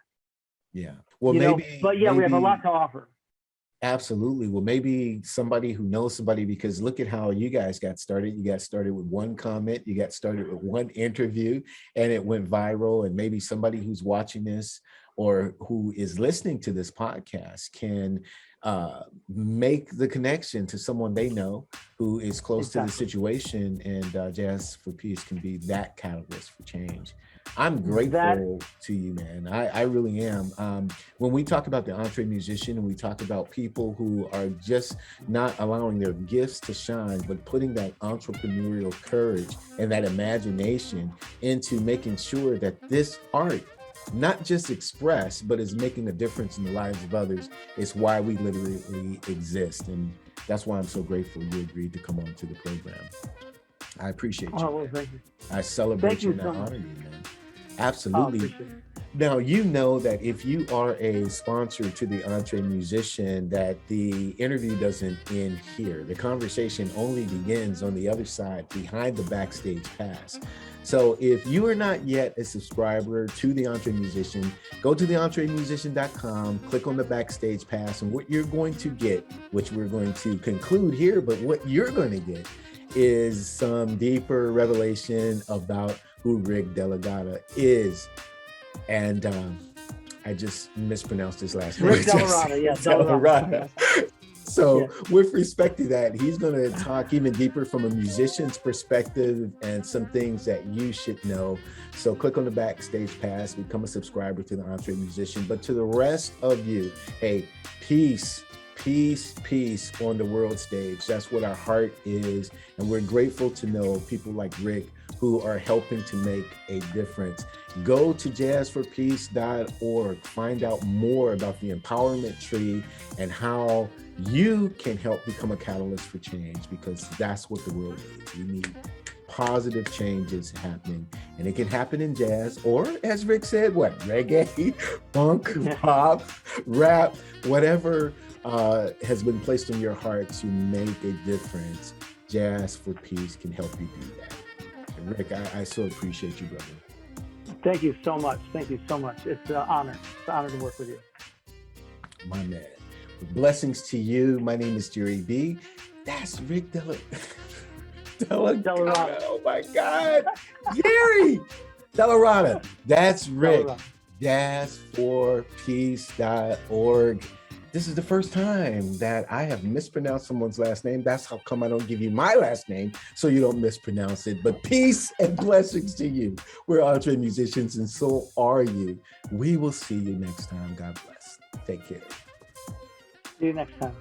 Yeah. Well, but yeah, we have a lot to offer. Absolutely. Well, maybe somebody who knows somebody, because look at how you guys got started. You got started with one comment, you got started with one interview, and it went viral. And maybe somebody who's watching this or who is listening to this podcast can make the connection to someone they know who is close to the situation, and Jazz for Peace can be that catalyst for change. I'm grateful to you, man. I really am. When we talk about the EntreMusician, and we talk about people who are just not allowing their gifts to shine, but putting that entrepreneurial courage and that imagination into making sure that this art not just express, but is making a difference in the lives of others, is why we literally exist. And that's why I'm so grateful you agreed to come on to the program. I appreciate you. Oh, well, thank you. I celebrate you and I honor you, man. Absolutely. Now, you know that if you are a sponsor to the EntreMusician, that the interview doesn't end here. The conversation only begins on the other side, behind the backstage pass. So if you are not yet a subscriber to the EntreMusician, go to theentremusician.com, click on the backstage pass, and what you're going to get, which we're going to conclude here, but what you're going to get is some deeper revelation about who Rick DellaRatta is. And I just mispronounced his last name. Rick DellaRatta, yes. DellaRatta. So with respect to that, he's going to talk even deeper from a musician's perspective and some things that you should know. So click on the backstage pass, become a subscriber to the EntreMusician. But to the rest of you, hey, peace, peace, peace on the world stage. That's what our heart is. And we're grateful to know people like Rick who are helping to make a difference. Go to jazzforpeace.org, find out more about the empowerment tree and how you can help become a catalyst for change, because that's what the world needs. We need positive changes happening, and it can happen in jazz, or as Rick said, what, reggae, funk, pop, rap, whatever has been placed on your heart to make a difference. Jazz for Peace can help you do that. And Rick, I so appreciate you, brother. Thank you so much. Thank you so much. It's an honor. It's an honor to work with you. My man. Blessings to you. My name is Jerry B. That's Rick DellaRatta. Oh my God. Jerry DellaRatta. That's Rick. Jazzforpeace.org. This is the first time that I have mispronounced someone's last name. That's how come I don't give you my last name, so you don't mispronounce it. But peace and blessings to you. We're EntreMusicians, and so are you. We will see you next time. God bless. Take care. See you next time.